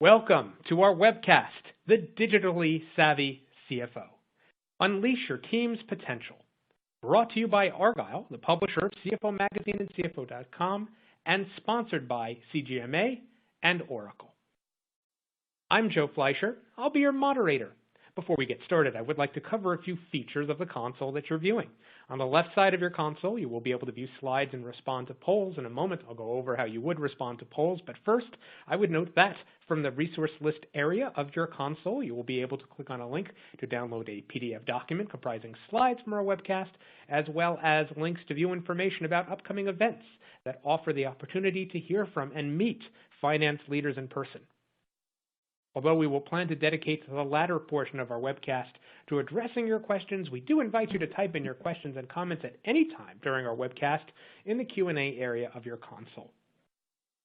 Welcome to our webcast, The Digitally Savvy CFO. Unleash your team's potential. Brought to you by Argyle, the publisher of CFO Magazine and CFO.com, and sponsored by CGMA and Oracle. I'm Joe Fleischer. I'll be your moderator. Before we get started, I would like to cover a few features of the console that you're viewing. On the left side of your console, you will be able to view slides and respond to polls. In a moment, I'll go over how you would respond to polls, but first, I would note that from the resource list area of your console, you will be able to click on a link to download a PDF document comprising slides from our webcast, as well as links to view information about upcoming events that offer the opportunity to hear from and meet finance leaders in person. Although we will plan to dedicate the latter portion of our webcast to addressing your questions, we do invite you to type in your questions and comments at any time during our webcast in the Q&A area of your console.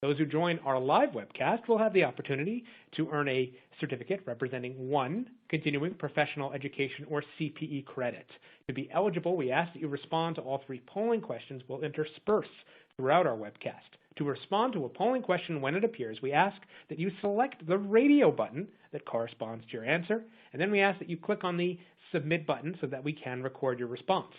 Those who join our live webcast will have the opportunity to earn a certificate representing 1 continuing professional education or CPE credit. To be eligible, we ask that you respond to all 3 polling questions we'll intersperse throughout our webcast. To respond to a polling question when it appears, we ask that you select the radio button that corresponds to your answer, and then we ask that you click on the submit button so that we can record your response.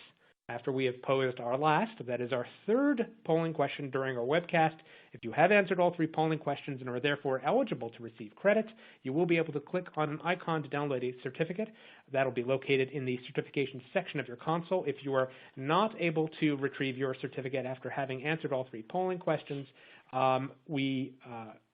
After we have posed our last, that is our 3rd polling question during our webcast, if you have answered all 3 polling questions and are therefore eligible to receive credit, you will be able to click on an icon to download a certificate. That'll be located in the certification section of your console. If you are not able to retrieve your certificate after having answered all 3 polling questions, we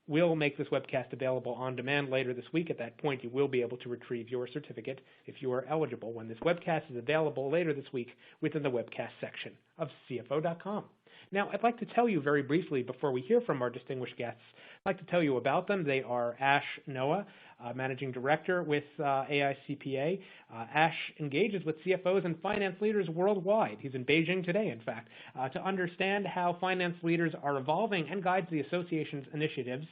will make this webcast available on demand later this week. At that point, you will be able to retrieve your certificate if you are eligible when this webcast is available later this week within the webcast section of CFO.com. Now, I'd like to tell you very briefly before we hear from our distinguished guests, I'd like to tell you about them. They are Ash Noah, Managing Director with AICPA. Ash engages with CFOs and finance leaders worldwide. He's in Beijing today, in fact, to understand how finance leaders are evolving and guides the association's initiatives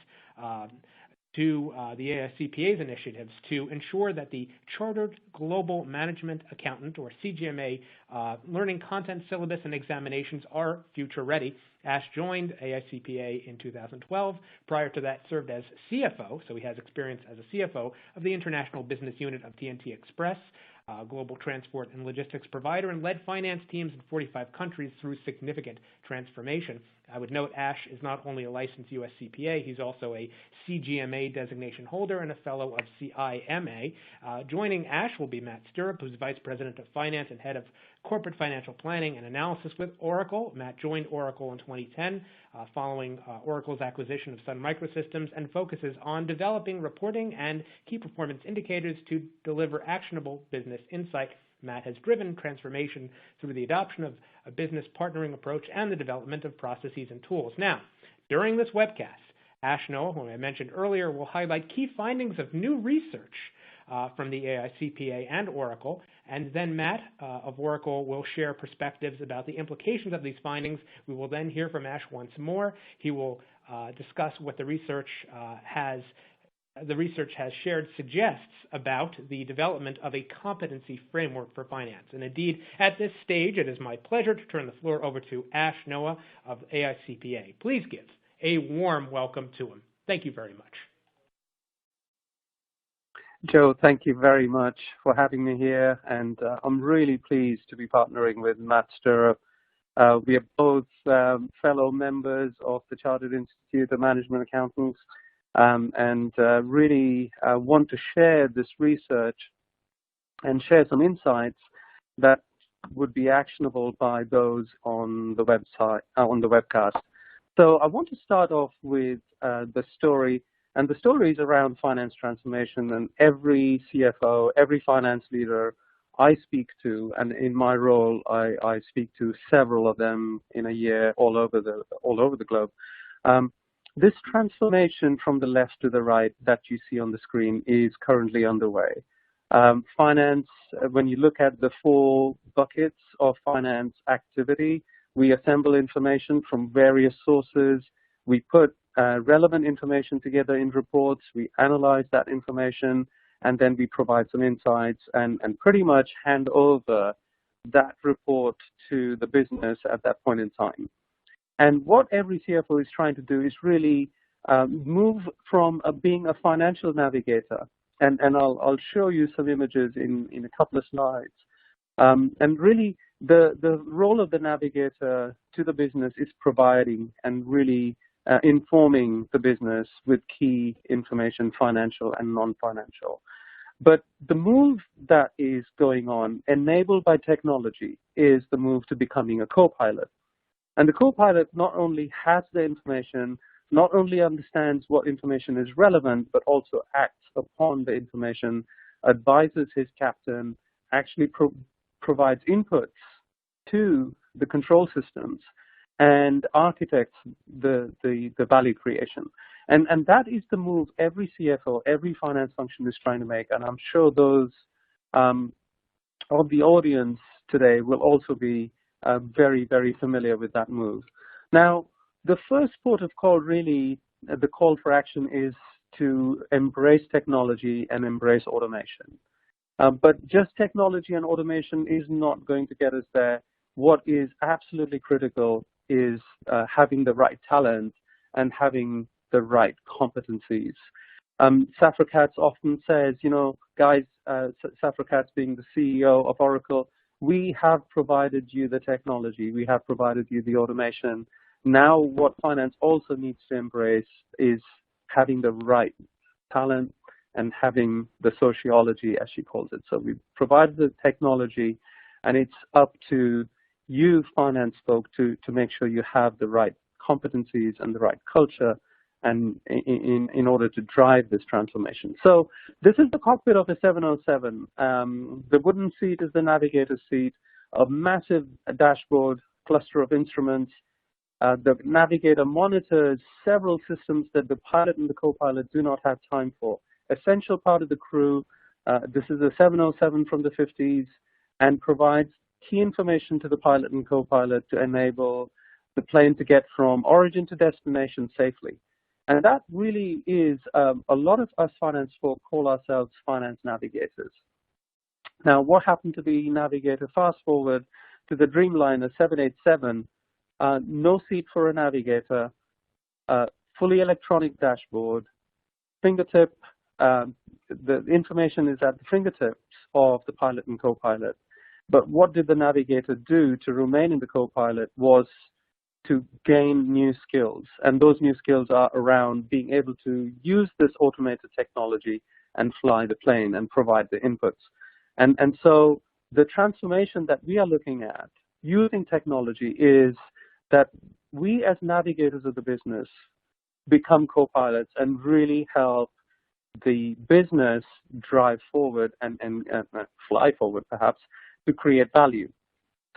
to the AICPA's initiatives to ensure that the Chartered Global Management Accountant, or CGMA, learning content, syllabus, and examinations are future ready. Ash joined AICPA in 2012. Prior to that, served as CFO, so he has experience as a CFO of the International Business Unit of TNT Express, a global transport and logistics provider, and led finance teams in 45 countries through significant transformation. I would note Ash is not only a licensed U.S. CPA, he's also a CGMA designation holder and a fellow of CIMA. Joining Ash will be Matt Stirrup, who's Vice President of Finance and Head of Corporate Financial Planning and Analysis with Oracle. Matt joined Oracle in 2010 following Oracle's acquisition of Sun Microsystems, and focuses on developing reporting and key performance indicators to deliver actionable business insight. Matt has driven transformation through the adoption of a business partnering approach and the development of processes and tools. Now, during this webcast, Ash Noah, whom I mentioned earlier, will highlight key findings of new research from the AICPA and Oracle, and then Matt of Oracle will share perspectives about the implications of these findings. We will then hear from Ash once more. He will discuss what the research has shared suggests about the development of a competency framework for finance. And indeed, at this stage, it is my pleasure to turn the floor over to Ash Noah of AICPA. Please give a warm welcome to him. Thank you very much. Joe, thank you very much for having me here, and I'm really pleased to be partnering with Matt Stirrup. We are both fellow members of the Chartered Institute of Management Accountants, and really want to share this research and share some insights that would be actionable by those on the website, on the webcast. So I want to start off with the story. And the story is around finance transformation, and every CFO, every finance leader I speak to, and in my role, I speak to several of them in a year all over the globe. This transformation from the left to the right that you see on the screen is currently underway. Finance, when you look at the 4 buckets of finance activity, we assemble information from various sources. We put relevant information together in reports, we analyze that information, and then we provide some insights and pretty much hand over that report to the business at that point in time. And what every CFO is trying to do is really move from being a financial navigator, and I'll show you some images in a couple of slides. And really, the role of the navigator to the business is providing and really informing the business with key information, financial and non-financial. But the move that is going on, enabled by technology, is the move to becoming a co-pilot. And the co-pilot not only has the information, not only understands what information is relevant, but also acts upon the information, advises his captain, actually provides inputs to the control systems, and architects the value creation. And that is the move every CFO, every finance function is trying to make. And I'm sure those of the audience today will also be very, very familiar with that move. Now, the first port of call, really, the call for action is to embrace technology and embrace automation. But just technology and automation is not going to get us there. What is absolutely critical is having the right talent and having the right competencies. Safra Catz often says, you know, guys, Safra Catz being the CEO of Oracle, we have provided you the technology, we have provided you the automation. Now what finance also needs to embrace is having the right talent and having the sociology, as she calls it. So we've provided the technology, and it's up to you finance folk to make sure you have the right competencies and the right culture and in order to drive this transformation. So this is the cockpit of a 707. The wooden seat is the navigator's seat, a massive dashboard, cluster of instruments. The navigator monitors several systems that the pilot and the co-pilot do not have time for. Essential part of the crew. This is a 707 from the 50s and provides key information to the pilot and co-pilot to enable the plane to get from origin to destination safely. And that really is, a lot of us finance folk call ourselves finance navigators. Now, what happened to the navigator? Fast forward to the Dreamliner 787, no seat for a navigator, fully electronic dashboard, fingertip, the information is at the fingertips of the pilot and co-pilot. But what did the navigator do to remain in the co-pilot was to gain new skills. And those new skills are around being able to use this automated technology and fly the plane and provide the inputs. And so the transformation that we are looking at using technology is that we as navigators of the business become co-pilots and really help the business drive forward and fly forward, perhaps, to create value.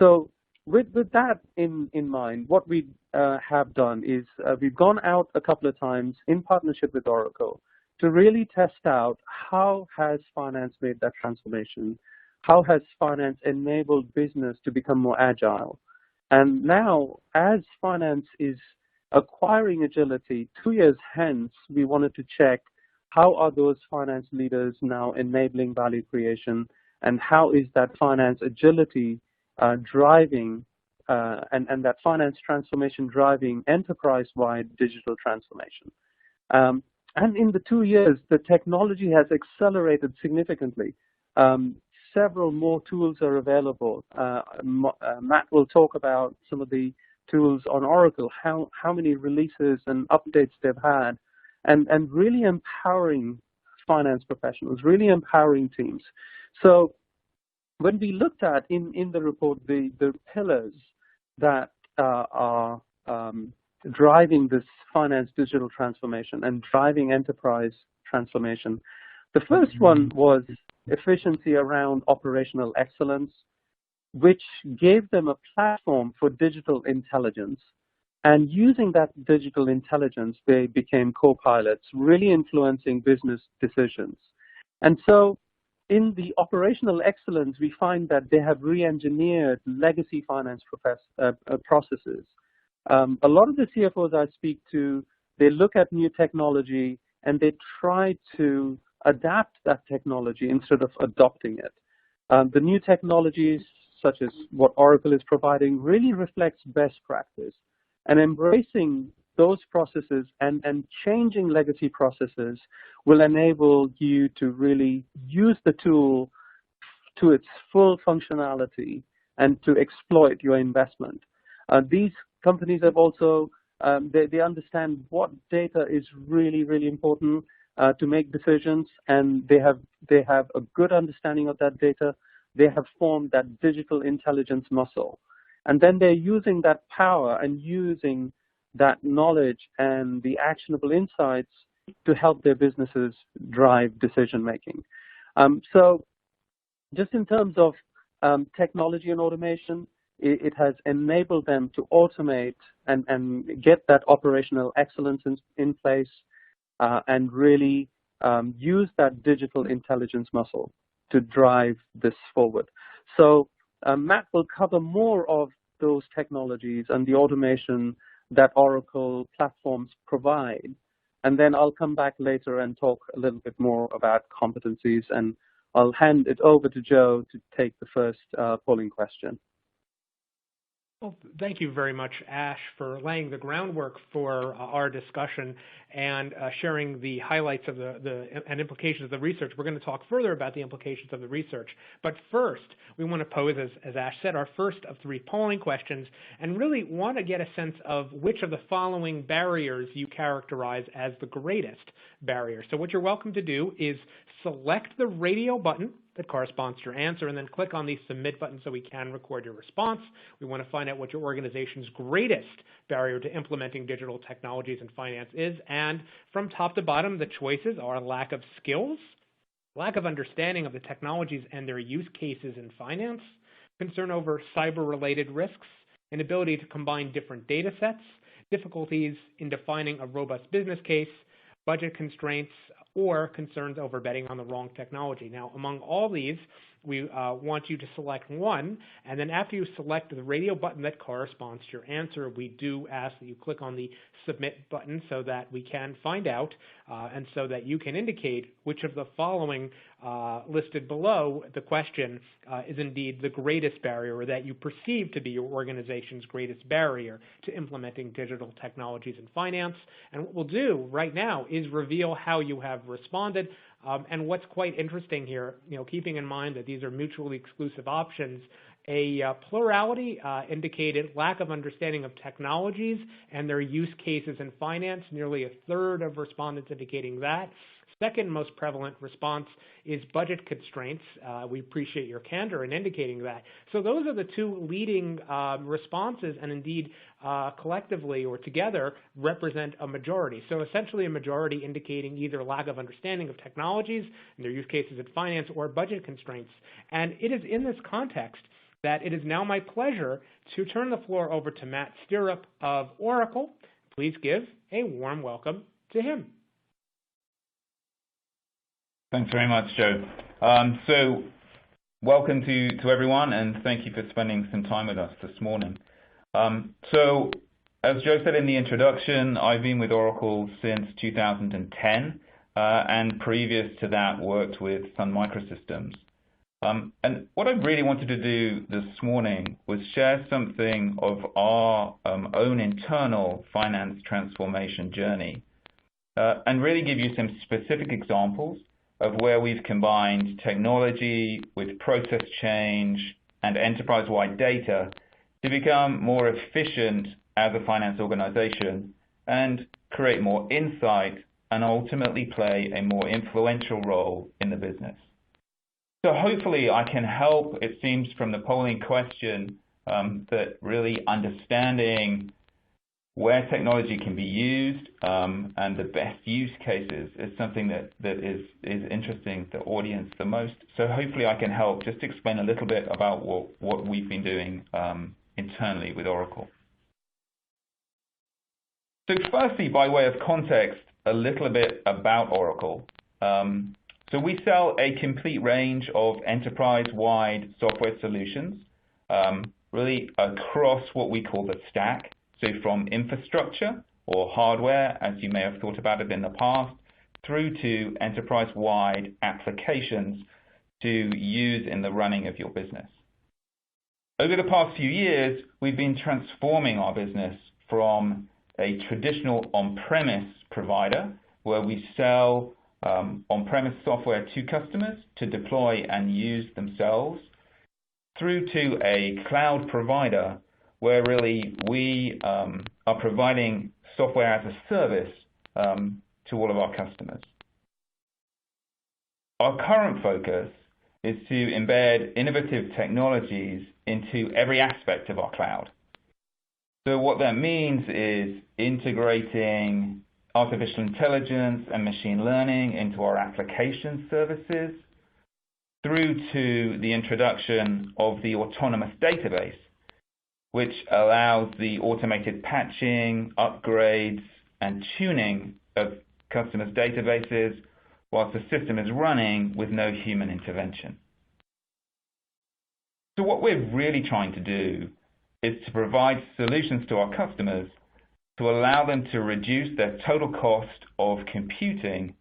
So with that in mind, what we have done is we've gone out a couple of times in partnership with Oracle to really test out how has finance made that transformation, how has finance enabled business to become more agile. And now, as finance is acquiring agility, 2 years hence, we wanted to check how are those finance leaders now enabling value creation, and how is that finance agility driving and that finance transformation driving enterprise-wide digital transformation. And in the 2 years, the technology has accelerated significantly. Several more tools are available. Matt will talk about some of the tools on Oracle, how many releases and updates they've had, and really empowering finance professionals, really empowering teams. So when we looked at in the report the pillars that are driving this finance digital transformation and driving enterprise transformation, the first one was efficiency around operational excellence, which gave them a platform for digital intelligence. And using that digital intelligence, they became co-pilots, really influencing business decisions. And so in the operational excellence, we find that they have re-engineered legacy finance processes. A lot of the CFOs I speak to, they look at new technology and they try to adapt that technology instead of adopting it. The new technologies, such as what Oracle is providing, really reflects best practice. And embracing those processes and changing legacy processes will enable you to really use the tool to its full functionality and to exploit your investment. These companies have also, they understand what data is really, really important to make decisions, and they have a good understanding of that data. They have formed that digital intelligence muscle. And then they're using that power and using that knowledge and the actionable insights to help their businesses drive decision making. So just in terms of technology and automation, it has enabled them to automate and get that operational excellence in place and really use that digital intelligence muscle to drive this forward. So Matt will cover more of those technologies and the automation that Oracle platforms provide. And then I'll come back later and talk a little bit more about competencies, and I'll hand it over to Joe to take the first polling question. Well, thank you very much, Ash, for laying the groundwork for our discussion and sharing the highlights of and implications of the research. We're going to talk further about the implications of the research. But first, we want to pose, as Ash said, our first of 3 polling questions, and really want to get a sense of which of the following barriers you characterize as the greatest barrier. So what you're welcome to do is select the radio button that corresponds to your answer, and then click on the submit button so we can record your response. We want to find out what your organization's greatest barrier to implementing digital technologies in finance is. And from top to bottom, the choices are lack of skills, lack of understanding of the technologies and their use cases in finance, concern over cyber-related risks, inability to combine different data sets, difficulties in defining a robust business case, budget constraints, or concerns over betting on the wrong technology. Now, among all these, we want you to select one, and then after you select the radio button that corresponds to your answer, we do ask that you click on the submit button so that we can find out and so that you can indicate which of the following listed below the question is indeed the greatest barrier, or that you perceive to be your organization's greatest barrier to implementing digital technologies in finance. And what we'll do right now is reveal how you have responded. And what's quite interesting here, keeping in mind that these are mutually exclusive options, a plurality indicated lack of understanding of technologies and their use cases in finance, nearly a third of respondents indicating that. Second most prevalent response is budget constraints. We appreciate your candor in indicating that. So those are the 2 leading responses, and indeed collectively or together represent a majority. So essentially a majority indicating either lack of understanding of technologies and their use cases in finance or budget constraints. And it is in this context that it is now my pleasure to turn the floor over to Matt Stirrup of Oracle. Please give a warm welcome to him. Thanks very much, Joe. So welcome to everyone, and thank you for spending some time with us this morning. So as Joe said in the introduction, I've been with Oracle since 2010, and previous to that worked with Sun Microsystems. And what I really wanted to do this morning was share something of our own internal finance transformation journey, and really give you some specific examples of where we've combined technology with process change and enterprise-wide data to become more efficient as a finance organization and create more insight and ultimately play a more influential role in the business. So hopefully I can help, it seems from the polling question, that really understanding where technology can be used and the best use cases is something that is interesting the audience the most. So hopefully I can help just explain a little bit about what we've been doing internally with Oracle. So firstly, by way of context, a little bit about Oracle. So we sell a complete range of enterprise-wide software solutions, really across what we call the stack. So from infrastructure or hardware, as you may have thought about it in the past, through to enterprise-wide applications to use in the running of your business. Over the past few years, we've been transforming our business from a traditional on-premise provider where we sell on-premise software to customers to deploy and use themselves, through to a cloud provider where really we are providing software as a service to all of our customers. Our current focus is to embed innovative technologies into every aspect of our cloud. So what that means is integrating artificial intelligence and machine learning into our application services, through to the introduction of the autonomous database, which allows the automated patching, upgrades, and tuning of customers' databases whilst the system is running with no human intervention. So what we're really trying to do is to provide solutions to our customers to allow them to reduce their total cost of computing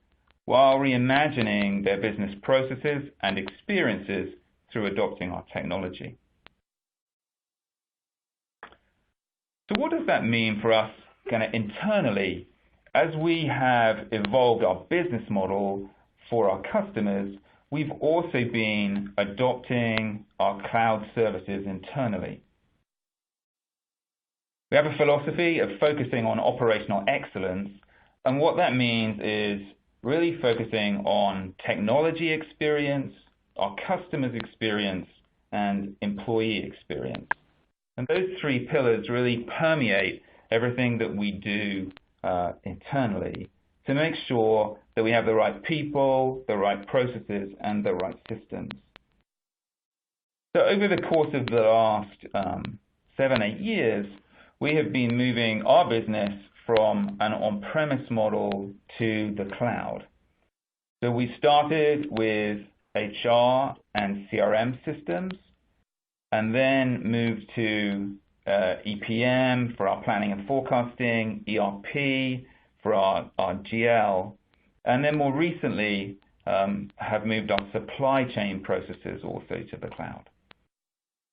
while reimagining their business processes and experiences through adopting our technology. So what does that mean for us kind of internally as we have evolved our business model for our customers? We've also been adopting our cloud services internally. We have a philosophy of focusing on operational excellence, and what that means is really focusing on technology experience, our customers' experience, and employee experience. And those three pillars really permeate everything that we do internally to make sure that we have the right people, the right processes, and the right systems. So over the course of the last 7-8 years, we have been moving our business from an on-premise model to the cloud. So we started with HR and CRM systems, and then moved to EPM for our planning and forecasting, ERP for our GL, and then more recently have moved our supply chain processes also to the cloud.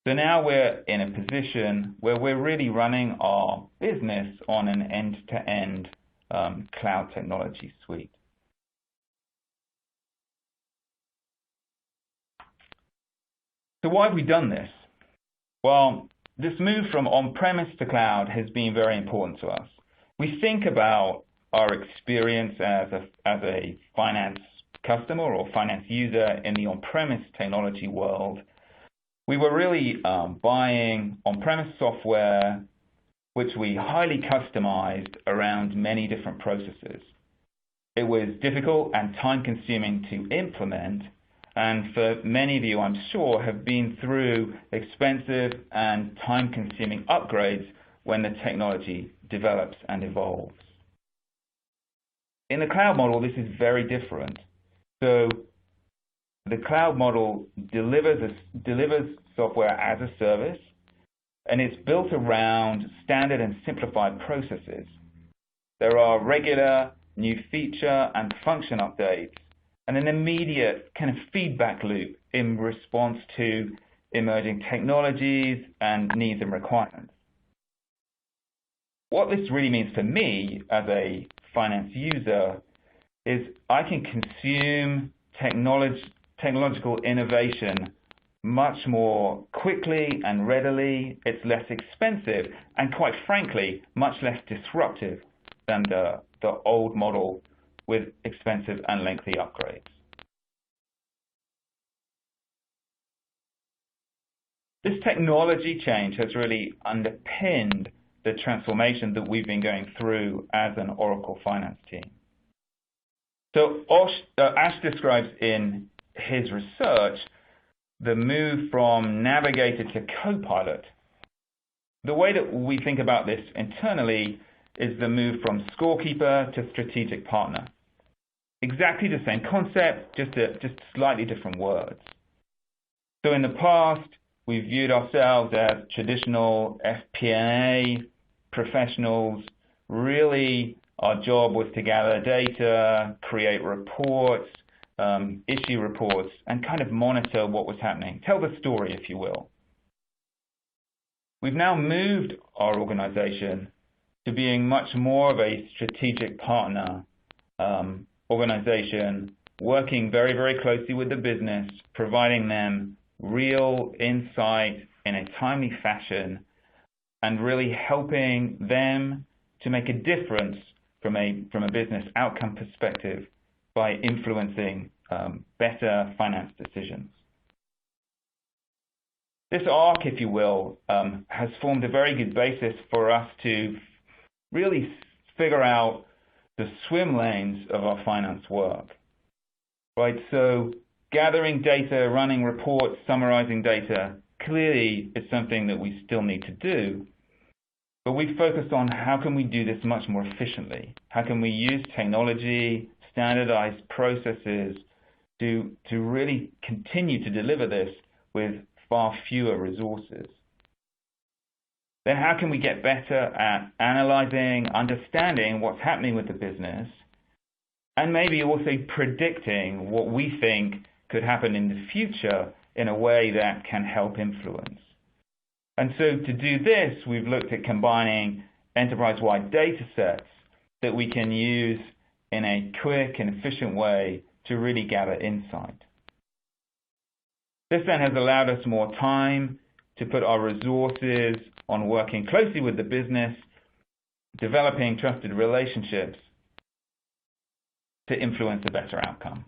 So now we're in a position where we're really running our business on an end-to-end cloud technology suite. So why have we done this? Well, this move from on-premise to cloud has been very important to us. We think about our experience as a finance customer or finance user in the on-premise technology world. We were really buying on-premise software which we highly customized around many different processes. It was difficult and time-consuming to implement, and for many of you, I'm sure, have been through expensive and time-consuming upgrades when the technology develops and evolves. In the cloud model, this is very different. So the cloud model delivers software as a service, and it's built around standard and simplified processes. There are regular new feature and function updates, and an immediate kind of feedback loop in response to emerging technologies and needs and requirements. What this really means for me as a finance user is I can consume technological innovation much more quickly and readily. It's less expensive and, quite frankly, much less disruptive than the old model with expensive and lengthy upgrades. This technology change has really underpinned the transformation that we've been going through as an Oracle finance team. So Ash describes in his research the move from Navigator to Copilot. The way that we think about this internally is the move from scorekeeper to strategic partner. Exactly the same concept, just slightly different words. So in the past, we viewed ourselves as traditional FP&A professionals. Really, our job was to gather data, create reports, issue reports, and kind of monitor what was happening. Tell the story, if you will. We've now moved our organization to being much more of a strategic partner organization, working very, very closely with the business, providing them real insight in a timely fashion, and really helping them to make a difference from a business outcome perspective by influencing better finance decisions. This arc, if you will, has formed a very good basis for us to really figure out the swim lanes of our finance work, right? So gathering data, running reports, summarizing data, clearly is something that we still need to do. But we focused on how can we do this much more efficiently? How can we use technology, standardized processes to really continue to deliver this with far fewer resources? Then how can we get better at analyzing, understanding what's happening with the business, and maybe also predicting what we think could happen in the future in a way that can help influence? And so to do this, we've looked at combining enterprise-wide data sets that we can use in a quick and efficient way to really gather insight. This then has allowed us more time to put our resources on working closely with the business, developing trusted relationships to influence a better outcome.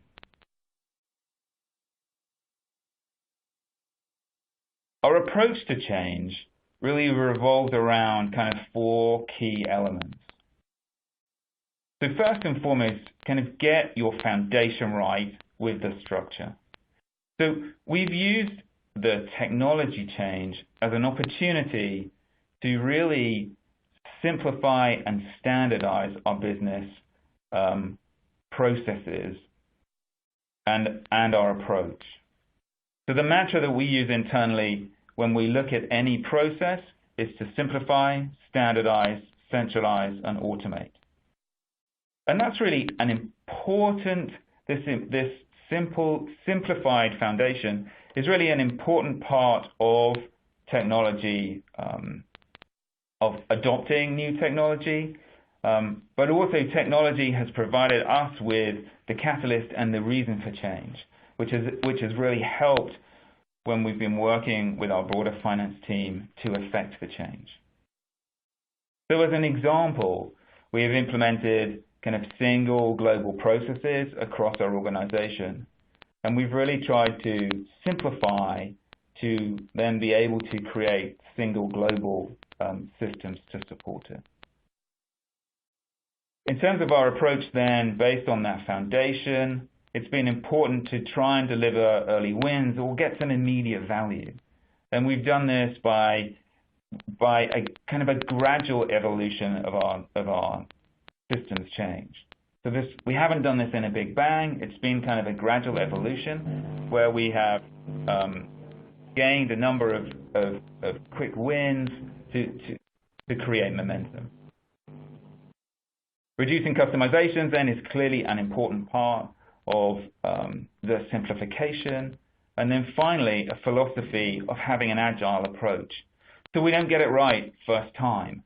Our approach to change really revolves around kind of 4 key elements. So first and foremost, kind of get your foundation right with the structure. So we've used the technology change as an opportunity to really simplify and standardize our business processes and our approach. So the mantra that we use internally when we look at any process is to simplify, standardize, centralize, and automate. And that's really an important, this simplified foundation is really an important part of technology, of adopting new technology, but also technology has provided us with the catalyst and the reason for change, which has really helped when we've been working with our broader finance team to effect the change. So as an example, we have implemented kind of single global processes across our organization, and we've really tried to simplify to then be able to create single global systems to support it. In terms of our approach then, based on that foundation, it's been important to try and deliver early wins or get some immediate value. And we've done this by a kind of a gradual evolution of our systems change. So we haven't done this in a big bang. It's been kind of a gradual evolution where we have gained a number of quick wins to create momentum. Reducing customizations then is clearly an important part of the simplification. And then finally, a philosophy of having an agile approach. So we don't get it right first time.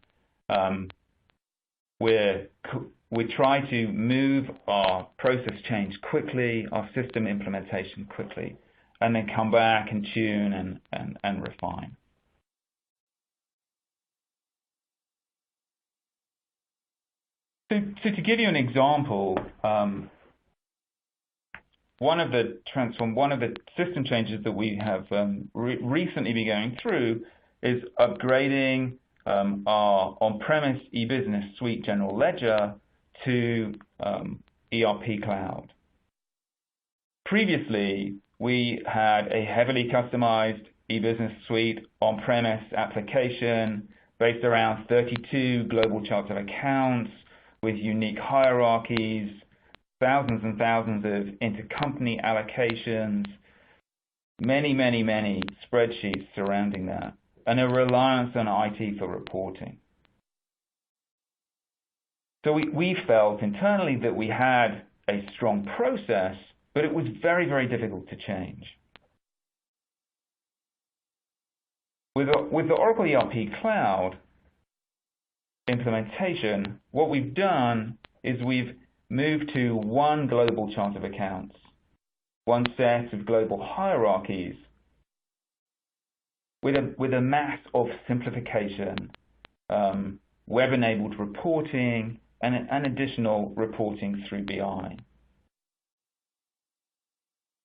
We try to move our process change quickly, our system implementation quickly, and then come back and tune and refine. So to give you an example, one of the system changes that we have recently been going through is upgrading our on-premise e-business suite general ledger to ERP cloud. Previously, we had a heavily customized e-business suite on-premise application based around 32 global charts of accounts with unique hierarchies, thousands and thousands of intercompany allocations, many spreadsheets surrounding that, and a reliance on IT for reporting. So we felt internally that we had a strong process, but it was very, very difficult to change. With the Oracle ERP Cloud, implementation, what we've done is we've moved to one global chart of accounts, one set of global hierarchies, with a mass of simplification, web-enabled reporting, and additional reporting through BI.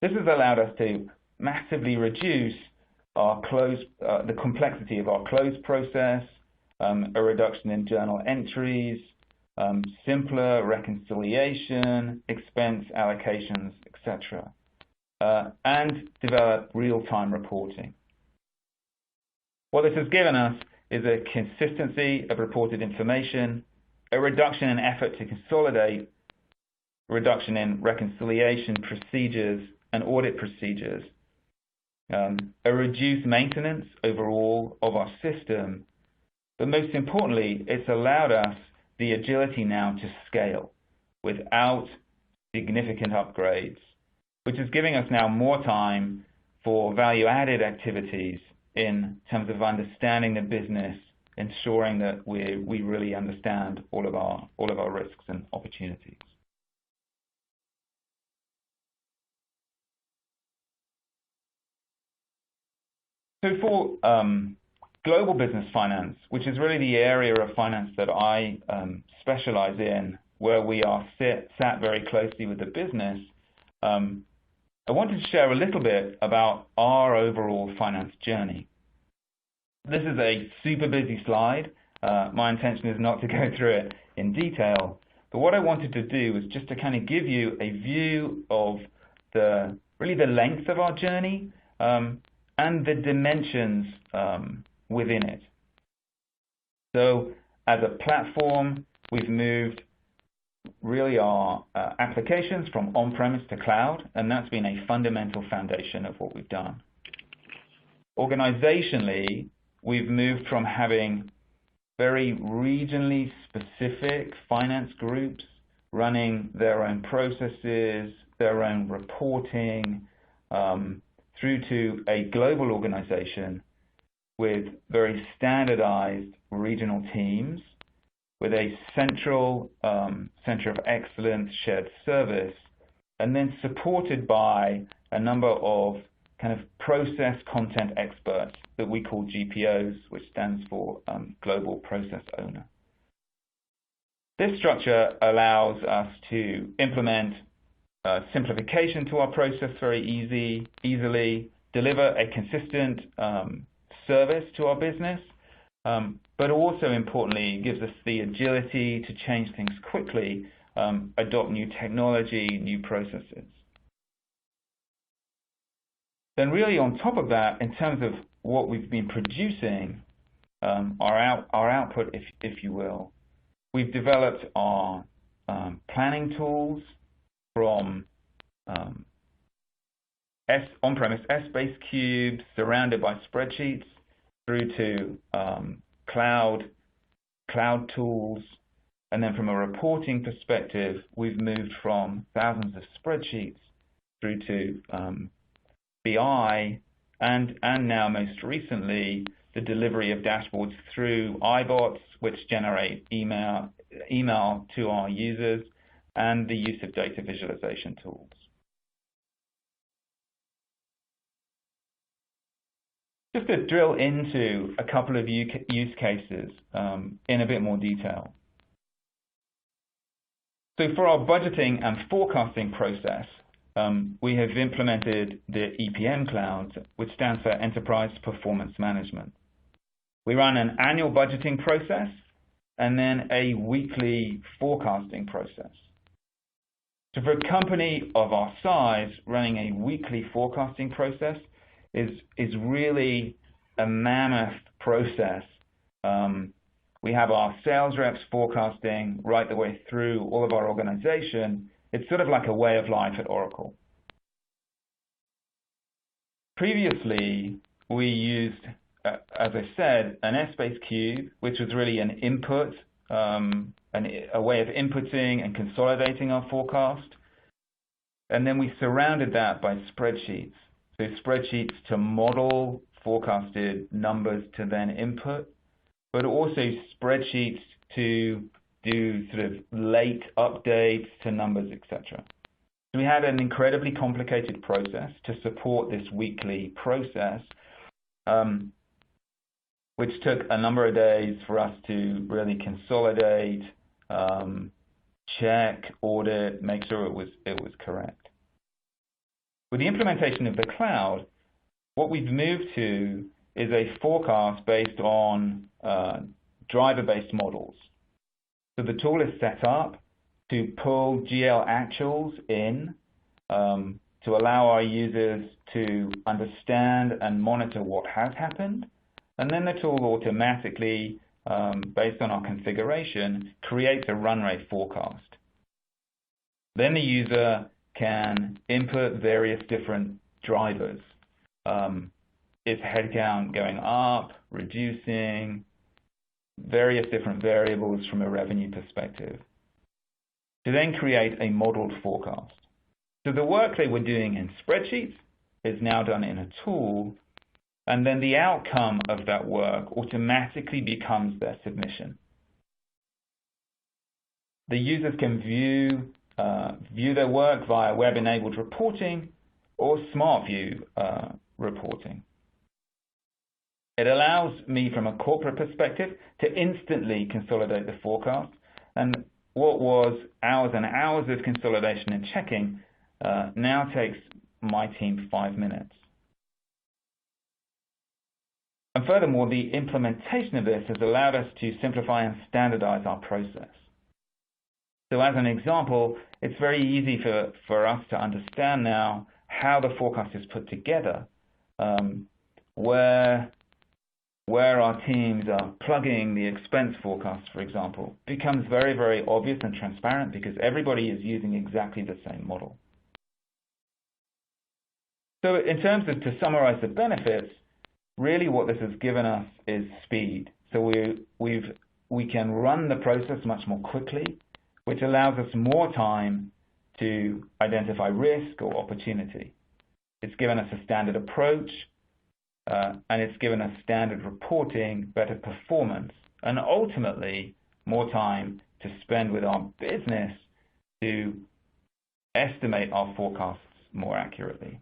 This has allowed us to massively reduce the complexity of our close process, a reduction in journal entries, simpler reconciliation, expense allocations, etc., and develop real-time reporting. What this has given us is a consistency of reported information, a reduction in effort to consolidate, a reduction in reconciliation procedures and audit procedures, a reduced maintenance overall of our system, but most importantly, it's allowed us the agility now to scale without significant upgrades, which is giving us now more time for value-added activities in terms of understanding the business, ensuring that we really understand all of our risks and opportunities. So for global business finance, which is really the area of finance that I specialize in, where we are sat very closely with the business, I wanted to share a little bit about our overall finance journey. This is a super busy slide. My intention is not to go through it in detail, but what I wanted to do was just to kind of give you a view of really the length of our journey and the dimensions within it. So as a platform, we've moved really our applications from on-premise to cloud, and that's been a fundamental foundation of what we've done. Organizationally, we've moved from having very regionally specific finance groups running their own processes, their own reporting, through to a global organization with very standardized regional teams, with a central center of excellence shared service, and then supported by a number of kind of process content experts that we call GPOs, which stands for Global Process Owner. This structure allows us to implement simplification to our process very easily, deliver a consistent service to our business, but also importantly gives us the agility to change things quickly, adopt new technology, new processes. Then really on top of that, in terms of what we've been producing, our output, if you will, we've developed our planning tools from on-premise S-based cubes surrounded by spreadsheets through to cloud tools. And then from a reporting perspective, we've moved from thousands of spreadsheets through to BI, and now most recently the delivery of dashboards through iBots, which generate email to our users, and the use of data visualization tools. Just to drill into a couple of use cases in a bit more detail. So for our budgeting and forecasting process, we have implemented the EPM Cloud, which stands for Enterprise Performance Management. We run an annual budgeting process and then a weekly forecasting process. So for a company of our size, running a weekly forecasting process is really a mammoth process. We have our sales reps forecasting right the way through all of our organization. It's sort of like a way of life at Oracle. Previously, we used, as I said, an S-based cube, which was really an input, a way of inputting and consolidating our forecast. And then we surrounded that by spreadsheets. So spreadsheets to model forecasted numbers to then input, but also spreadsheets to do sort of late updates to numbers, etc. So we had an incredibly complicated process to support this weekly process, which took a number of days for us to really consolidate, check, audit, make sure it was correct. With the implementation of the cloud, what we've moved to is a forecast based on driver-based models. So the tool is set up to pull GL actuals in to allow our users to understand and monitor what has happened. And then the tool automatically, based on our configuration, creates a run rate forecast. Then the user can input various different drivers. Is headcount going up, reducing, various different variables from a revenue perspective, to then create a modeled forecast. So the work they were doing in spreadsheets is now done in a tool, and then the outcome of that work automatically becomes their submission. The users can view their work via web-enabled reporting or smart view reporting. It allows me, from a corporate perspective, to instantly consolidate the forecast, and what was hours and hours of consolidation and checking now takes my team 5 minutes. And furthermore, the implementation of this has allowed us to simplify and standardize our process. So as an example, it's very easy for us to understand now how the forecast is put together, where our teams are plugging the expense forecast, for example, becomes very, very obvious and transparent because everybody is using exactly the same model. So in terms of, to summarize the benefits, really what this has given us is speed. So we can run the process much more quickly, which allows us more time to identify risk or opportunity. It's given us a standard approach, and it's given us standard reporting, better performance, and ultimately more time to spend with our business to estimate our forecasts more accurately.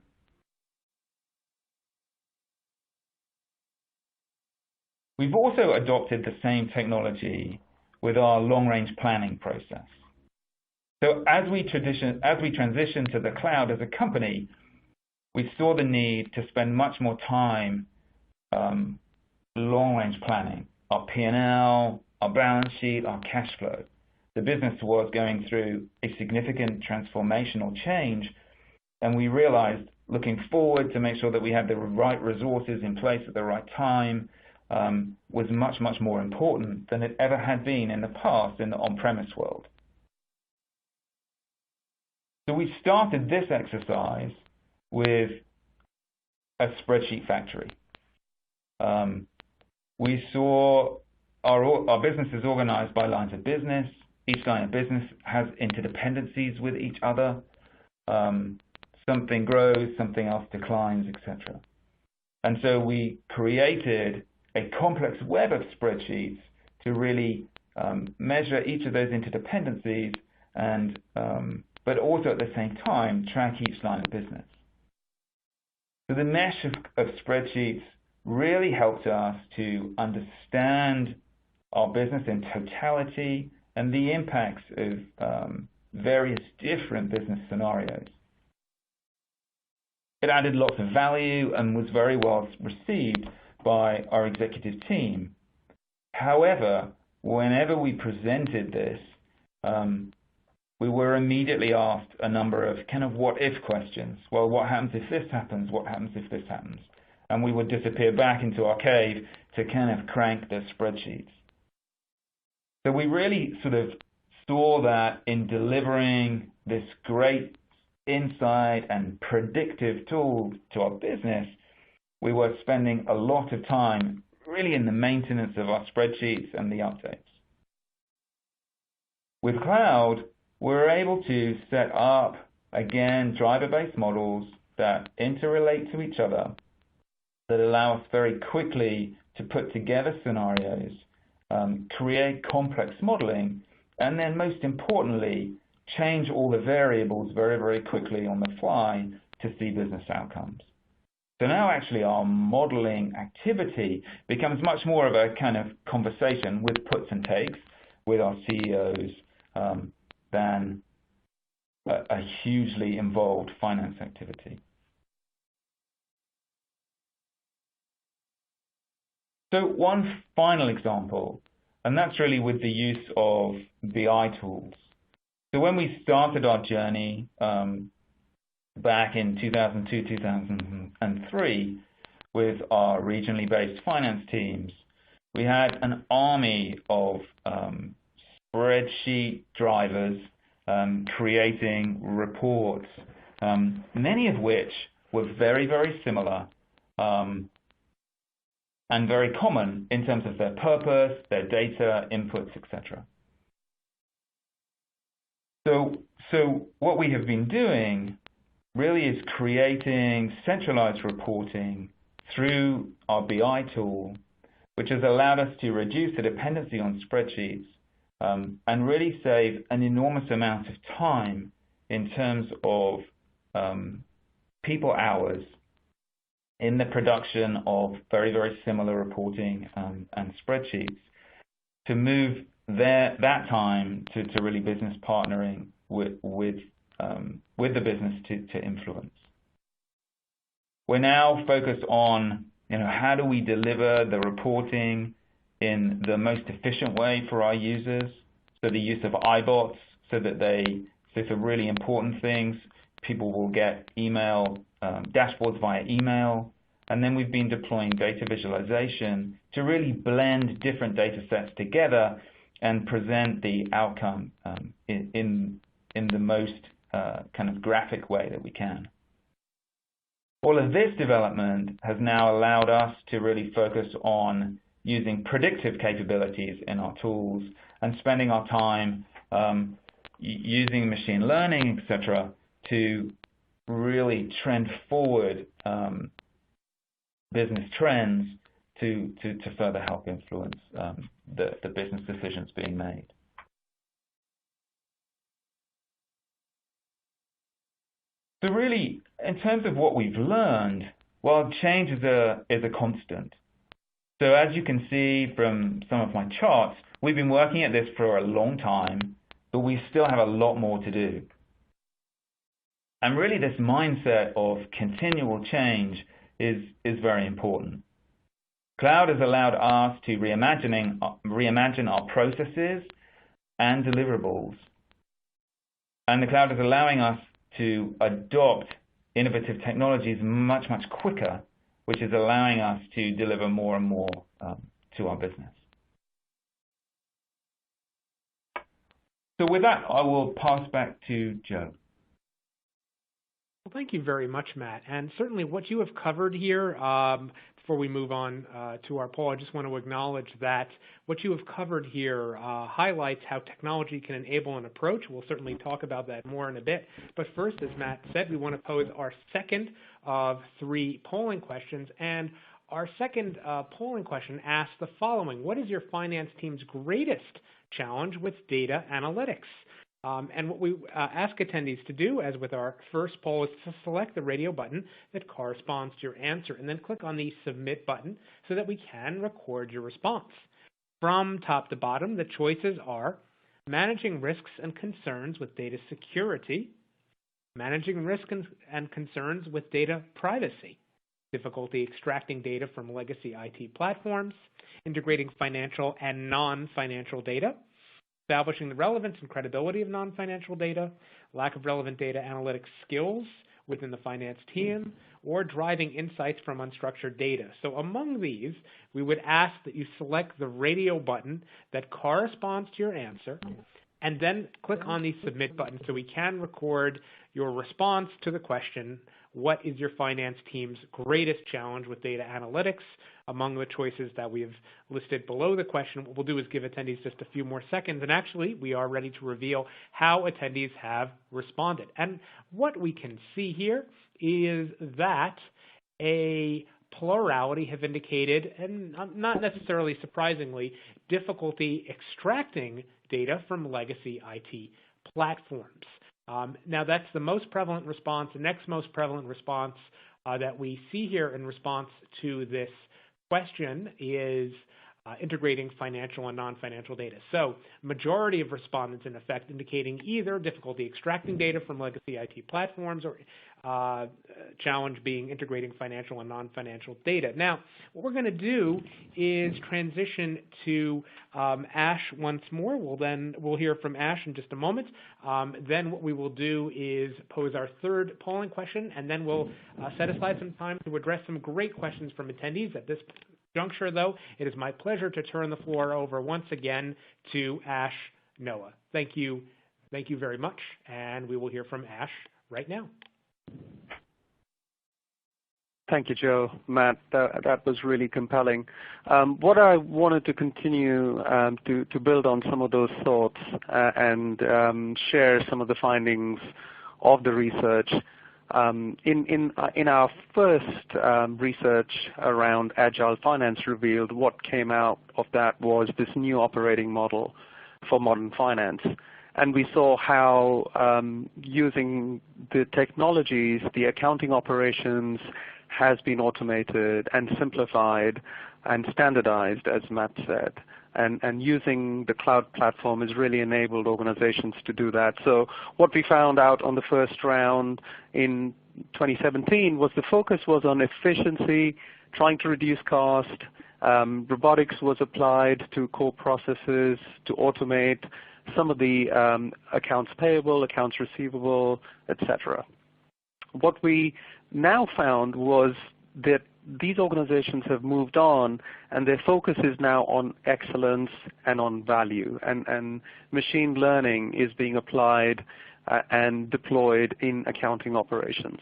We've also adopted the same technology with our long-range planning process. So as we transition to the cloud as a company, we saw the need to spend much more time long-range planning, our P&L, our balance sheet, our cash flow. The business was going through a significant transformational change, and we realized looking forward to make sure that we had the right resources in place at the right time was much, much more important than it ever had been in the past in the on-premise world. So we started this exercise with a spreadsheet factory. We saw our business is organized by lines of business. Each line of business has interdependencies with each other. Something grows, something else declines, etc. And so we created a complex web of spreadsheets to really measure each of those interdependencies and but also at the same time track each line of business. So the mesh of spreadsheets really helped us to understand our business in totality and the impacts of various different business scenarios. It added lots of value and was very well received by our executive team. However, whenever we presented this, we were immediately asked a number of kind of what-if questions. Well, what happens if this happens? What happens if this happens? And we would disappear back into our cave to kind of crank the spreadsheets. So we really sort of saw that in delivering this great insight and predictive tool to our business, we were spending a lot of time really in the maintenance of our spreadsheets and the updates. With cloud, we're able to set up, again, driver-based models that interrelate to each other, that allow us very quickly to put together scenarios create complex modeling, and then most importantly, change all the variables very, very quickly on the fly to see business outcomes. So now actually our modeling activity becomes much more of a kind of conversation with puts and takes with our CEOs than a hugely involved finance activity. So one final example, and that's really with the use of BI tools. So when we started our journey back in 2002, 2003 with our regionally based finance teams, we had an army of spreadsheet drivers creating reports, many of which were very, very similar and very common in terms of their purpose, their data, inputs, etc. So what we have been doing really is creating centralized reporting through our BI tool, which has allowed us to reduce the dependency on spreadsheets and really save an enormous amount of time in terms of people hours in the production of very, very similar reporting and spreadsheets, to move that time to really business partnering with the business to influence. We're now focused on how do we deliver the reporting in the most efficient way for our users. So the use of iBots, so for really important things, people will get email dashboards via email. And then we've been deploying data visualization to really blend different data sets together and present the outcome in the most kind of graphic way that we can. All of this development has now allowed us to really focus on using predictive capabilities in our tools and spending our time using machine learning, etc., to really trend forward business trends to further help influence the business decisions being made. So really, in terms of what we've learned, well, change is a constant. So as you can see from some of my charts, we've been working at this for a long time, but we still have a lot more to do. And really this mindset of continual change is very important. Cloud has allowed us to reimagine our processes and deliverables. And the cloud is allowing us to adopt innovative technologies much, much quicker, which is allowing us to deliver more and more to our business. So with that, I will pass back to Joe. Well, thank you very much, Matt. And certainly what you have covered here, before we move on to our poll, I just want to acknowledge that what you have covered here highlights how technology can enable an approach. We'll certainly talk about that more in a bit. But first, as Matt said, we want to pose our second of 3 polling questions. And our second polling question asks the following: what is your finance team's greatest challenge with data analytics? And what we ask attendees to do, as with our first poll, is to select the radio button that corresponds to your answer and then click on the Submit button so that we can record your response. From top to bottom, the choices are managing risks and concerns with data security, managing risk and concerns with data privacy, difficulty extracting data from legacy IT platforms, integrating financial and non-financial data, establishing the relevance and credibility of non-financial data, lack of relevant data analytics skills within the finance team, or driving insights from unstructured data. So among these, we would ask that you select the radio button that corresponds to your answer, and then click on the Submit button so we can record your response to the question, what is your finance team's greatest challenge with data analytics? Among the choices that we have listed below the question, what we'll do is give attendees just a few more seconds, and actually we are ready to reveal how attendees have responded. And what we can see here is that a plurality have indicated, and not necessarily surprisingly, difficulty extracting data from legacy IT platforms. Now, that's the most prevalent response. The next most prevalent response that we see here in response to this question is integrating financial and non-financial data. So majority of respondents, in effect, indicating either difficulty extracting data from legacy IT platforms or challenge being integrating financial and non-financial data. Now, what we're going to do is transition to Ash once more. We'll hear from Ash in just a moment. Then what we will do is pose our third polling question, and then we'll set aside some time to address some great questions from attendees. At this juncture, though, it is my pleasure to turn the floor over once again to Ash Noah. Thank you very much, and we will hear from Ash right now. Thank you, Joe. Matt, that was really compelling. What I wanted to continue to build on some of those thoughts and share some of the findings of the research. In our first research around Agile Finance revealed, what came out of that was this new operating model for modern finance. And we saw how using the technologies, the accounting operations has been automated and simplified and standardized, as Matt said. And using the cloud platform has really enabled organizations to do that. So what we found out on the first round in 2017 was the focus was on efficiency, trying to reduce cost. Robotics was applied to core processes to automate some of the accounts payable, accounts receivable, etc. What we now found was that these organizations have moved on, and their focus is now on excellence and on value, and machine learning is being applied and deployed in accounting operations.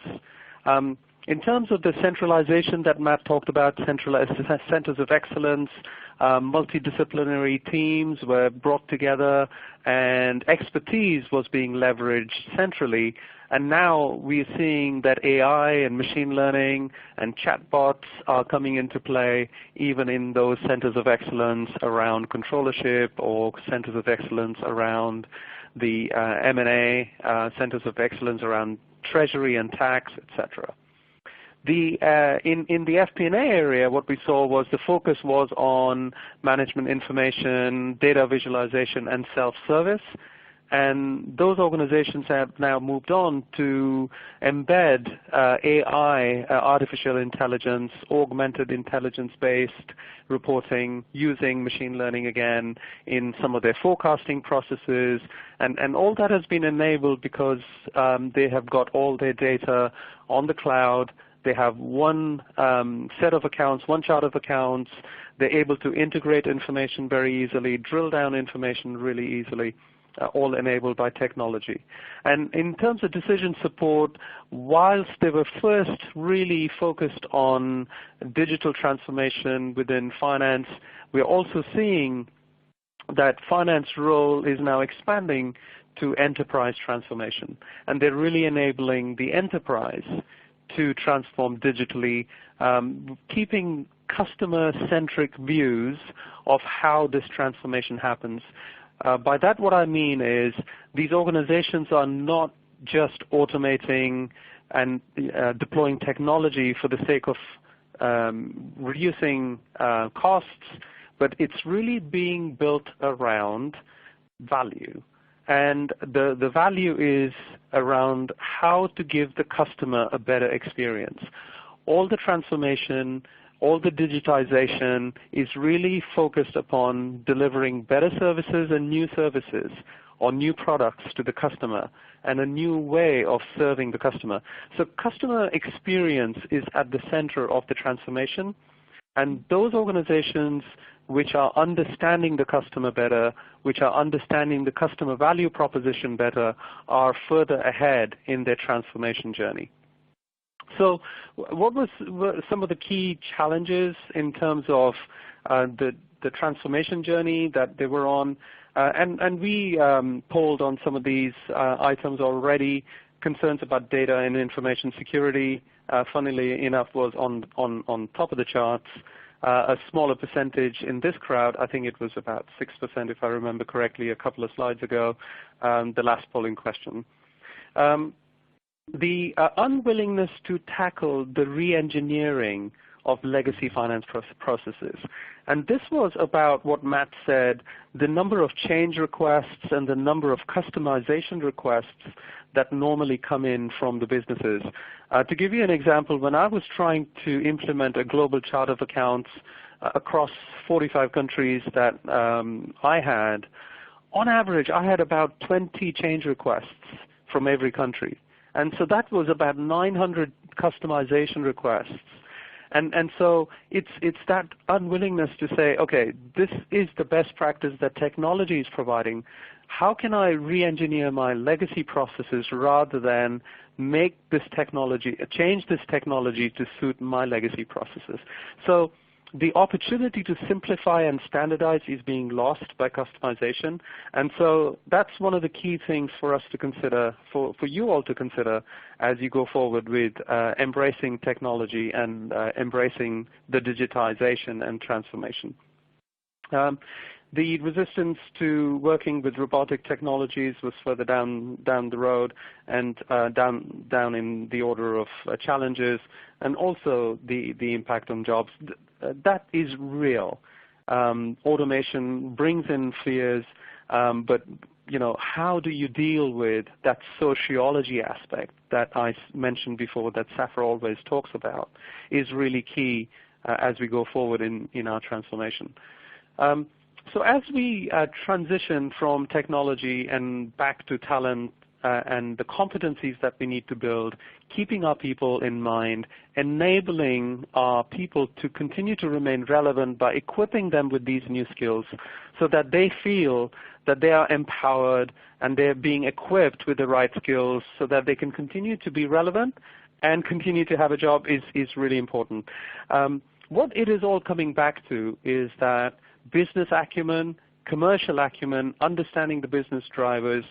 In terms of the centralization that Matt talked about, centers of excellence, multidisciplinary teams were brought together, and expertise was being leveraged centrally. And now we're seeing that AI and machine learning and chatbots are coming into play even in those centers of excellence around controllership or centers of excellence around the M&A, centers of excellence around treasury and tax, etc. In the FP&A area, what we saw was the focus was on management information, data visualization, and self-service. And those organizations have now moved on to embed AI, artificial intelligence, augmented intelligence-based reporting using machine learning again in some of their forecasting processes. And all that has been enabled because they have got all their data on the cloud. They have one set of accounts, one chart of accounts. They're able to integrate information very easily, drill down information really easily, all enabled by technology. And in terms of decision support, whilst they were first really focused on digital transformation within finance, we're also seeing that finance role is now expanding to enterprise transformation. And they're really enabling the enterprise to transform digitally, keeping customer-centric views of how this transformation happens. By that, what I mean is these organizations are not just automating and deploying technology for the sake of reducing costs, but it's really being built around value. And the value is around how to give the customer a better experience. All the transformation, all the digitization is really focused upon delivering better services and new services or new products to the customer and a new way of serving the customer. So customer experience is at the center of the transformation, and those organizations which are understanding the customer better, which are understanding the customer value proposition better, are further ahead in their transformation journey. So what were some of the key challenges in terms of the transformation journey that they were on? And we polled on some of these items already: concerns about data and information security, funnily enough, was on top of the charts. A smaller percentage in this crowd, I think it was about 6% if I remember correctly a couple of slides ago, the last polling question. The unwillingness to tackle the re-engineering of legacy finance processes. And this was about what Matt said, the number of change requests and the number of customization requests that normally come in from the businesses. To give you an example, when I was trying to implement a global chart of accounts across 45 countries that I had, on average, I had about 20 change requests from every country. And so that was about 900 customization requests. And so it's that unwillingness to say, okay, this is the best practice that technology is providing. How can I re-engineer my legacy processes rather than make this technology, change this technology to suit my legacy processes? So the opportunity to simplify and standardize is being lost by customization. And so that's one of the key things for us to consider, for you all to consider as you go forward with embracing technology and embracing the digitization and transformation. The resistance to working with robotic technologies was further down the road and down in the order of challenges, and also the impact on jobs. That is real. Automation brings in fears, but how do you deal with that sociology aspect that I mentioned before that Safra always talks about is really key as we go forward in our transformation. So as we transition from technology and back to talent and the competencies that we need to build, keeping our people in mind, enabling our people to continue to remain relevant by equipping them with these new skills so that they feel that they are empowered and they're being equipped with the right skills so that they can continue to be relevant and continue to have a job is really important. What it is all coming back to is that business acumen, commercial acumen, understanding the business drivers,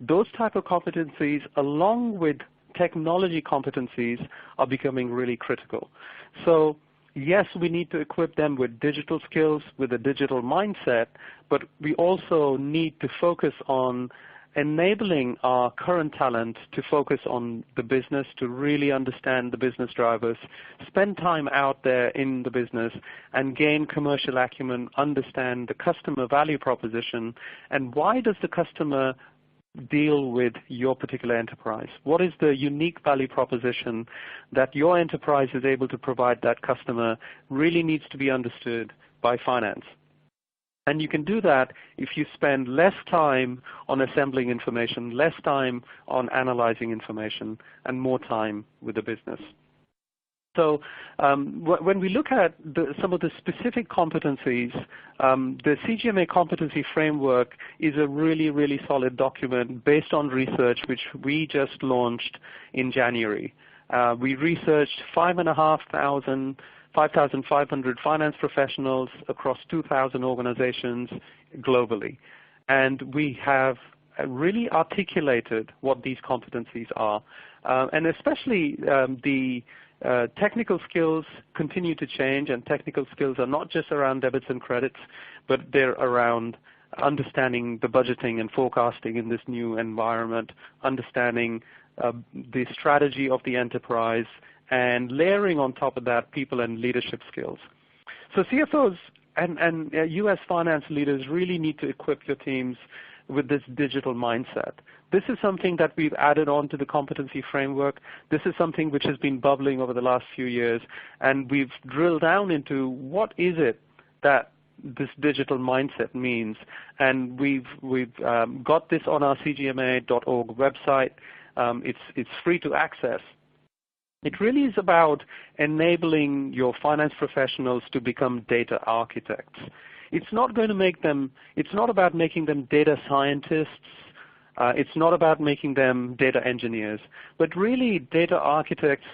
those type of competencies along with technology competencies are becoming really critical. So yes, we need to equip them with digital skills, with a digital mindset, but we also need to focus on enabling our current talent to focus on the business, to really understand the business drivers, spend time out there in the business, and gain commercial acumen, understand the customer value proposition, and why does the customer deal with your particular enterprise? What is the unique value proposition that your enterprise is able to provide that customer really needs to be understood by finance. And you can do that if you spend less time on assembling information, less time on analyzing information, and more time with the business. So when we look at some of the specific competencies, the CGMA competency framework is a really, really solid document based on research which we just launched in January. We researched 5,500 finance professionals across 2,000 organizations globally. And we have really articulated what these competencies are. And especially the technical skills continue to change, and technical skills are not just around debits and credits, but they're around understanding the budgeting and forecasting in this new environment, understanding the strategy of the enterprise, and layering on top of that people and leadership skills. So CFOs and U.S. finance leaders really need to equip your teams with this digital mindset. This is something that we've added on to the competency framework. This is something which has been bubbling over the last few years, and we've drilled down into what is it that this digital mindset means. And we've got this on our cgma.org website. It's free to access. It really is about enabling your finance professionals to become data architects. It's not going to make them, it's not about making them data scientists. It's not about making them data engineers, but really data architects,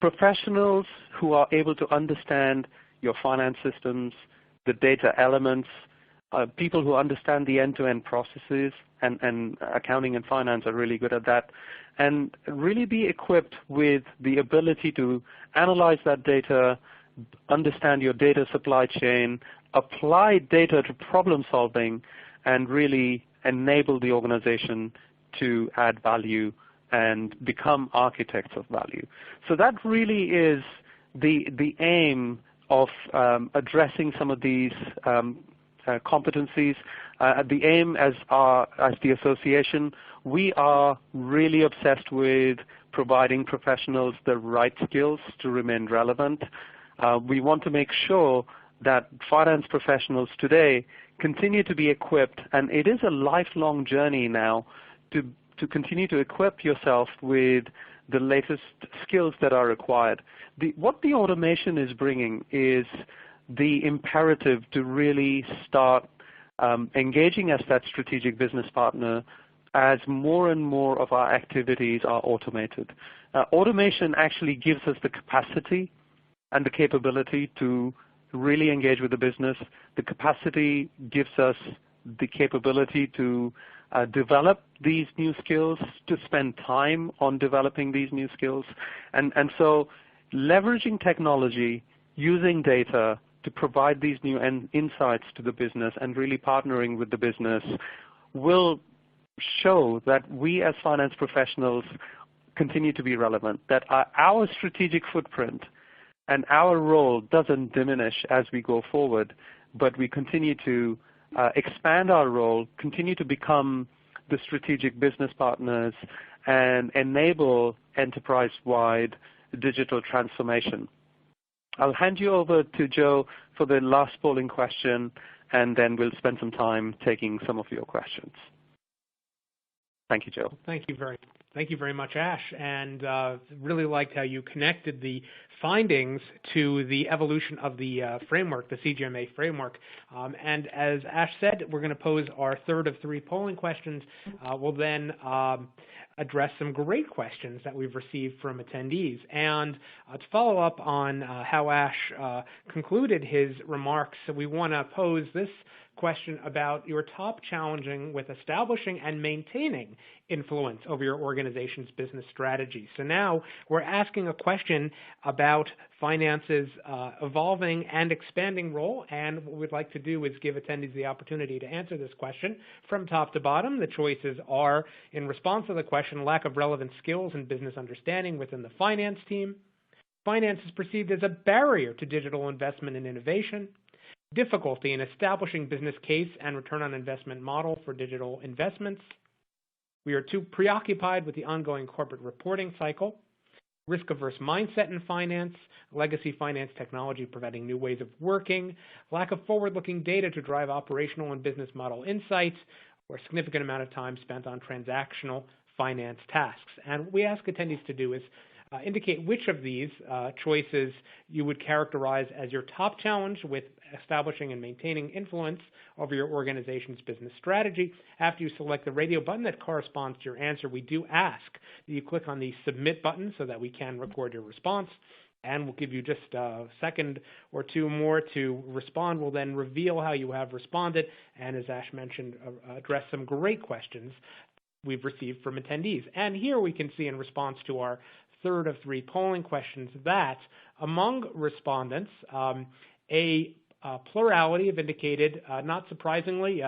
professionals who are able to understand your finance systems, the data elements, people who understand the end-to-end processes, and accounting and finance are really good at that, and really be equipped with the ability to analyze that data, understand your data supply chain, apply data to problem solving, and really enable the organization to add value and become architects of value. So that really is the aim of addressing some of these competencies. The aim as the association, we are really obsessed with providing professionals the right skills to remain relevant. We want to make sure that finance professionals today continue to be equipped, and it is a lifelong journey now to continue to equip yourself with the latest skills that are required. What the automation is bringing is the imperative to really start engaging as that strategic business partner as more and more of our activities are automated. Automation actually gives us the capacity and the capability to really engage with the business. The capacity gives us the capability to develop these new skills, to spend time on developing these new skills. And so leveraging technology, using data to provide these new insights to the business and really partnering with the business will show that we as finance professionals continue to be relevant, that our strategic footprint and our role doesn't diminish as we go forward, but we continue to expand our role, continue to become the strategic business partners, and enable enterprise-wide digital transformation. I'll hand you over to Joe for the last polling question, and then we'll spend some time taking some of your questions. Thank you, Joe. Thank you very much, Ash, and really liked how you connected the findings to the evolution of the framework, the CGMA framework. And as Ash said, we're going to pose our third of three polling questions. We'll then address some great questions that we've received from attendees. And to follow up on how Ash concluded his remarks, we want to pose this question about your top challenging with establishing and maintaining influence over your organization's business strategy. So now we're asking a question about finance's evolving and expanding role, and what we'd like to do is give attendees the opportunity to answer this question from top to bottom. The choices are, in response to the question, lack of relevant skills and business understanding within the finance team. Finance is perceived as a barrier to digital investment and innovation. Difficulty in establishing business case and return on investment model for digital investments. We are too preoccupied with the ongoing corporate reporting cycle. Risk-averse mindset in finance. Legacy finance technology preventing new ways of working. Lack of forward-looking data to drive operational and business model insights. Or a significant amount of time spent on transactional finance tasks. And what we ask attendees to do is indicate which of these choices you would characterize as your top challenge with establishing and maintaining influence over your organization's business strategy. After you select the radio button that corresponds to your answer, we do ask that you click on the submit button so that we can record your response. And we'll give you just a second or two more to respond. We'll then reveal how you have responded, and as Ash mentioned, address some great questions we've received from attendees. And here we can see in response to our third of three polling questions that among respondents, a plurality have indicated, not surprisingly,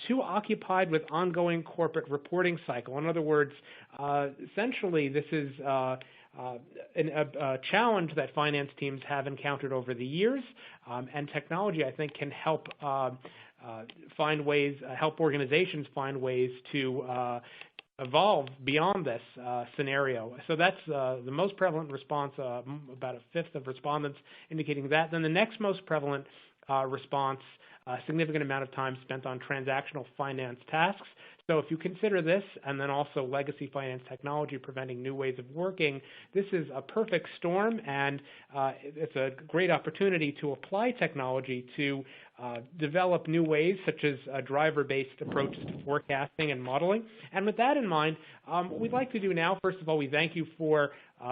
too occupied with ongoing corporate reporting cycle. In other words, essentially this is a challenge that finance teams have encountered over the years, and technology, I think, can help find ways, help organizations find ways to evolve beyond this scenario. So that's the most prevalent response, about a fifth of respondents indicating that. Then the next most prevalent response, a significant amount of time spent on transactional finance tasks. So if you consider this, and then also legacy finance technology preventing new ways of working, this is a perfect storm, and it's a great opportunity to apply technology to develop new ways, such as driver-based approaches to forecasting and modeling. And with that in mind, what we'd like to do now, first of all, we thank you for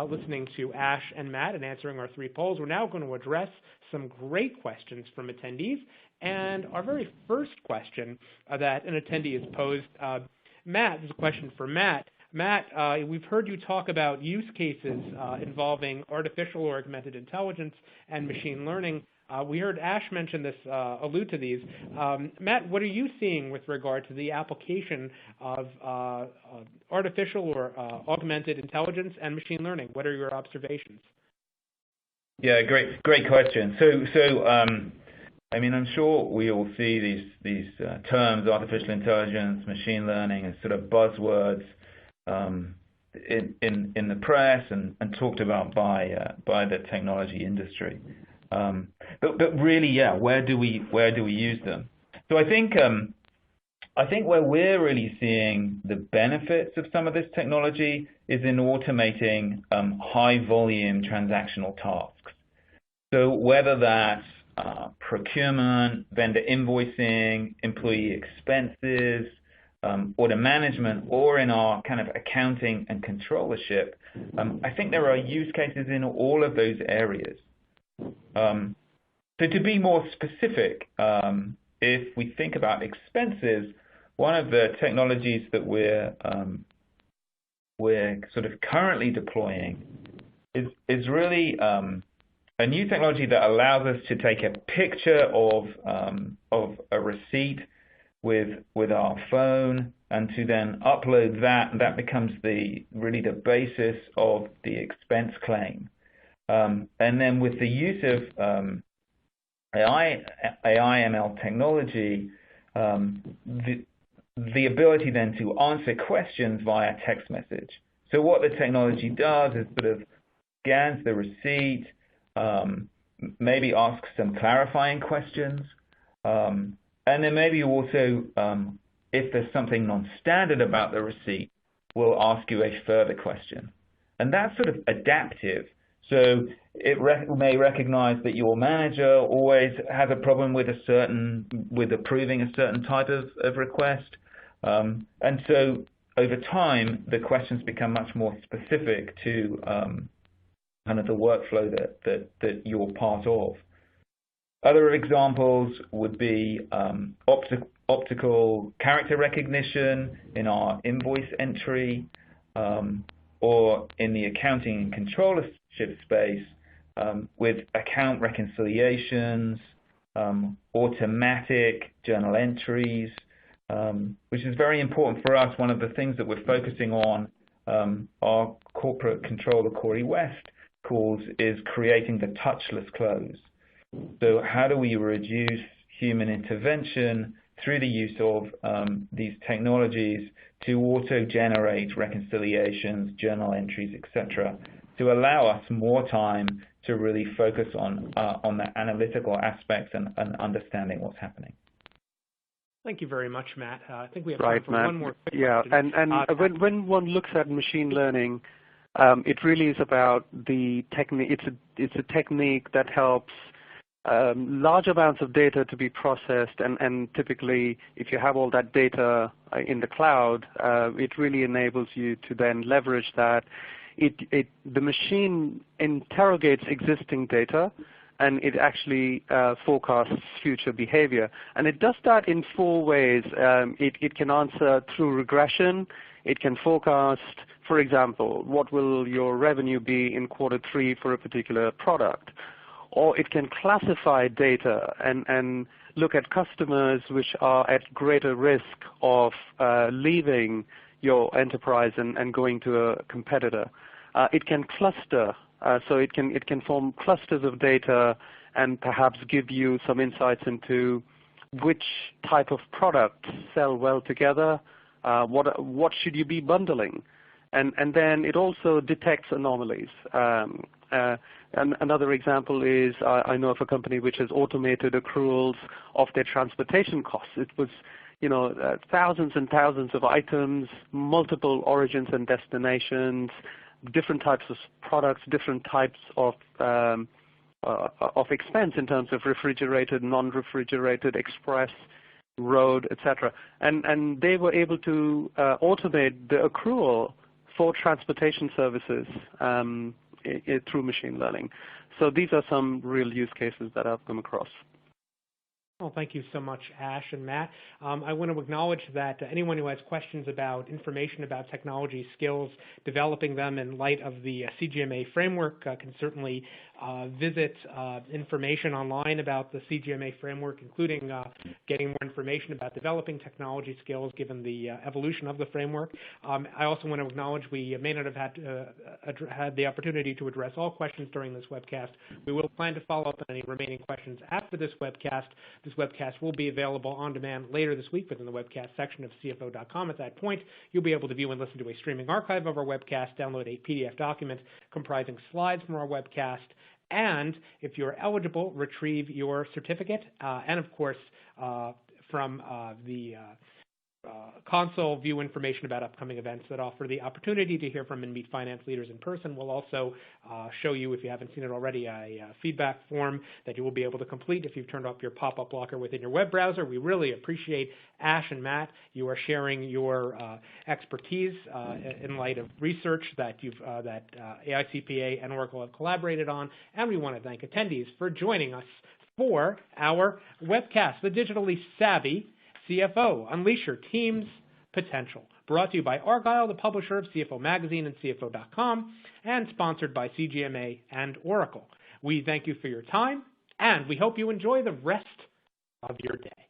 listening to Ash and Matt and answering our three polls. We're now going to address some great questions from attendees, And our very first question that an attendee has posed, Matt, this is a question for Matt. Matt, we've heard you talk about use cases involving artificial or augmented intelligence and machine learning. We heard Ash mention this, allude to these. Matt, what are you seeing with regard to the application of artificial or augmented intelligence and machine learning? What are your observations? Yeah, great question. So I mean, I'm sure we all see these terms, artificial intelligence, machine learning, as sort of buzzwords in the press and talked about by the technology industry. But really, yeah, where do we use them? So I think where we're really seeing the benefits of some of this technology is in automating high volume transactional tasks. So whether that's procurement, vendor invoicing, employee expenses, order management, or in our kind of accounting and controllership, I think there are use cases in all of those areas. So to be more specific, if we think about expenses, one of the technologies that we're sort of currently deploying is really a new technology that allows us to take a picture of a receipt with our phone and to then upload that, and that becomes really the basis of the expense claim. And then with the use of AI ML technology, the ability then to answer questions via text message. So what the technology does is sort of scans the receipt, maybe asks some clarifying questions, and then maybe also, if there's something non-standard about the receipt, we'll ask you a further question. And that's sort of adaptive. So it may recognize that your manager always has a problem with approving a certain type of request. And so over time, the questions become much more specific to kind of the workflow that you're part of. Other examples would be optical character recognition in our invoice entry, or in the accounting and controllership space with account reconciliations, automatic journal entries, which is very important for us. One of the things that we're focusing on, our corporate controller, Corey West, calls is creating the touchless close. So how do we reduce human intervention through the use of these technologies to auto-generate reconciliations, journal entries, etc., to allow us more time to really focus on the analytical aspects and understanding what's happening. Thank you very much, Matt. I think we have time for Matt. One more quick yeah, question. And when one looks at machine learning, it really is about the technique. It's a technique that helps large amounts of data to be processed, and typically, if you have all that data in the cloud, it really enables you to then leverage that. The machine interrogates existing data, and it actually forecasts future behavior. And it does that in 4 ways. It can answer through regression. It can forecast, for example, what will your revenue be in Q3 for a particular product. Or it can classify data and look at customers which are at greater risk of leaving your enterprise and going to a competitor. It can cluster, so it can form clusters of data and perhaps give you some insights into which type of products sell well together, what should you be bundling. And then it also detects anomalies. And another example is I know of a company which has automated accruals of their transportation costs. It was, thousands and thousands of items, multiple origins and destinations, different types of products, different types of expense in terms of refrigerated, non-refrigerated, express, road, etc. And they were able to automate the accrual for transportation services through machine learning. So these are some real use cases that I've come across. Well, thank you so much, Ash and Matt. I want to acknowledge that anyone who has questions about information about technology skills, developing them in light of the CGMA framework can certainly visit information online about the CGMA framework, including getting more information about developing technology skills given the evolution of the framework. I also want to acknowledge we may not have had the opportunity to address all questions during this webcast. We will plan to follow up on any remaining questions after this webcast. This webcast will be available on demand later this week within the webcast section of CFO.com. At that point, you'll be able to view and listen to a streaming archive of our webcast, download a PDF document comprising slides from our webcast, and if you're eligible, retrieve your certificate, and of course, from the console, view information about upcoming events that offer the opportunity to hear from and meet finance leaders in person. We'll also show you, if you haven't seen it already, a feedback form that you will be able to complete if you've turned off your pop-up blocker within your web browser. We really appreciate, Ash and Matt, you are sharing your expertise in light of research that AICPA and Oracle have collaborated on, and we want to thank attendees for joining us for our webcast, The Digitally Savvy CFO, Unleash Your Team's Potential, brought to you by Argyle, the publisher of CFO Magazine and CFO.com, and sponsored by CGMA and Oracle. We thank you for your time, and we hope you enjoy the rest of your day.